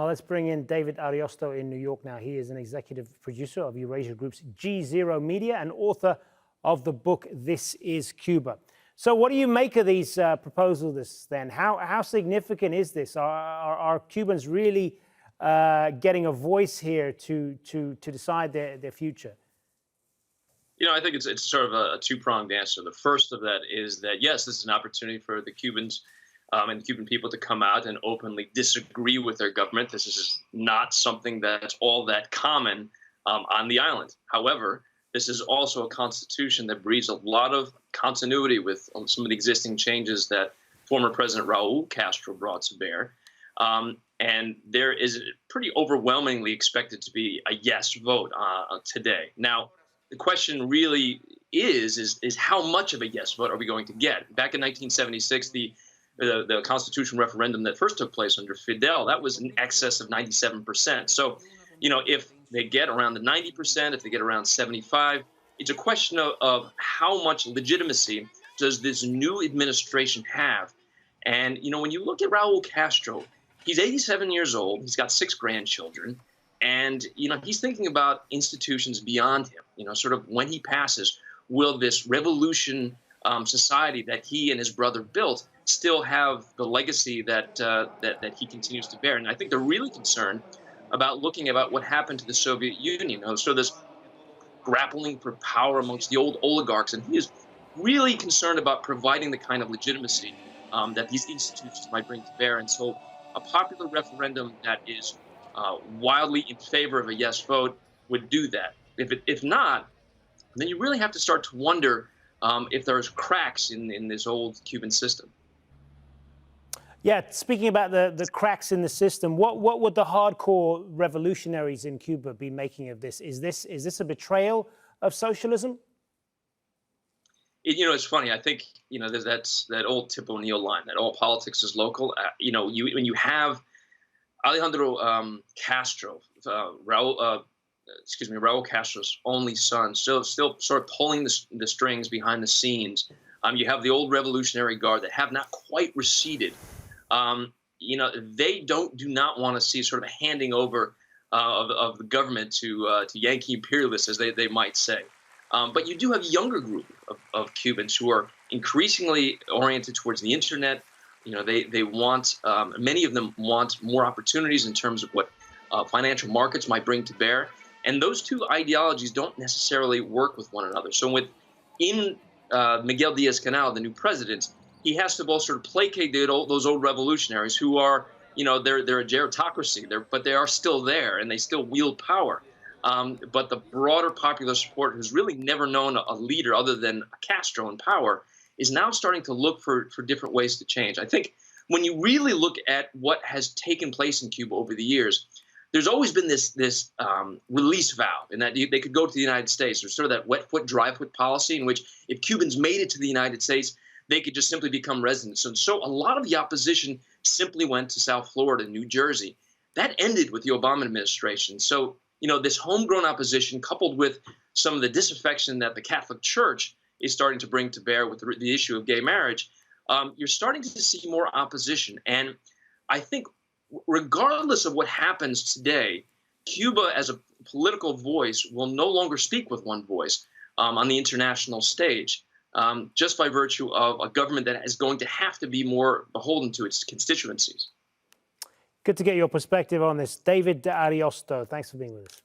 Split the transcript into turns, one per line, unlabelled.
Let's bring in David Ariosto in New York now. He is an executive producer of Eurasia Group's Jazeera Media and author of the book, This is Cuba. So what do you make of these proposals then? How significant is this? Are Cubans really getting a voice here to decide their future?
You know, I think it's sort of a two-pronged answer. The first of that is that, yes, this is an opportunity for the Cubans and the Cuban people to come out and openly disagree with their government. This is not something that's all that common on the island. However, this is also a constitution that breeds a lot of continuity with some of the existing changes that former President Raul Castro brought to bear. And there is pretty overwhelmingly expected to be a yes vote today. Now, the question really is how much of a yes vote are we going to get? Back in 1976, the constitutional referendum that first took place under Fidel, that was in excess of 97%. So, you know, if they get around the 90%, if they get around 75, it's a question of how much legitimacy does this new administration have? And, you know, when you look at Raul Castro, he's 87 years old, he's got 6 grandchildren, and, you know, he's thinking about institutions beyond him. You know, sort of when he passes, will this revolution society that he and his brother built still have the legacy that he continues to bear? And I think they're really concerned about looking about what happened to the Soviet Union. So this grappling for power amongst the old oligarchs, and he is really concerned about providing the kind of legitimacy that these institutions might bring to bear. And so a popular referendum that is wildly in favor of a yes vote would do that. If not, then you really have to start to wonder if there's cracks in this old Cuban system.
Yeah, speaking about the cracks in the system, what would the hardcore revolutionaries in Cuba be making of this? Is this a betrayal of socialism?
You know, it's funny. I think, you know, that's that old Tip O'Neill line that all politics is local. You know, when you have Alejandro Castro, Raul Castro's only son, still sort of pulling the strings behind the scenes. You have the old Revolutionary Guard that have not quite receded. You know, they do not want to see sort of a handing over of the government to Yankee imperialists, as they might say. But you do have a younger group of Cubans who are increasingly oriented towards the internet. You know, they want, many of them want more opportunities in terms of what financial markets might bring to bear. And those two ideologies don't necessarily work with one another. So within Miguel Diaz-Canel, the new president, he has to both sort of placate those old revolutionaries who are, you know, they're a gerontocracy, but they are still there and they still wield power. But the broader popular support, who's really never known a leader other than Castro in power, is now starting to look for different ways to change. I think when you really look at what has taken place in Cuba over the years, there's always been this release valve in that they could go to the United States. There's sort of that wet foot, dry foot policy in which if Cubans made it to the United States, they could just simply become residents. And so a lot of the opposition simply went to South Florida, New Jersey. That ended with the Obama administration. So, you know, this homegrown opposition coupled with some of the disaffection that the Catholic Church is starting to bring to bear with the issue of gay marriage, you're starting to see more opposition. And I think regardless of what happens today, Cuba as a political voice will no longer speak with one voice on the international stage, just by virtue of a government that is going to have to be more beholden to its constituencies.
Good to get your perspective on this. David Ariosto, thanks for being with us.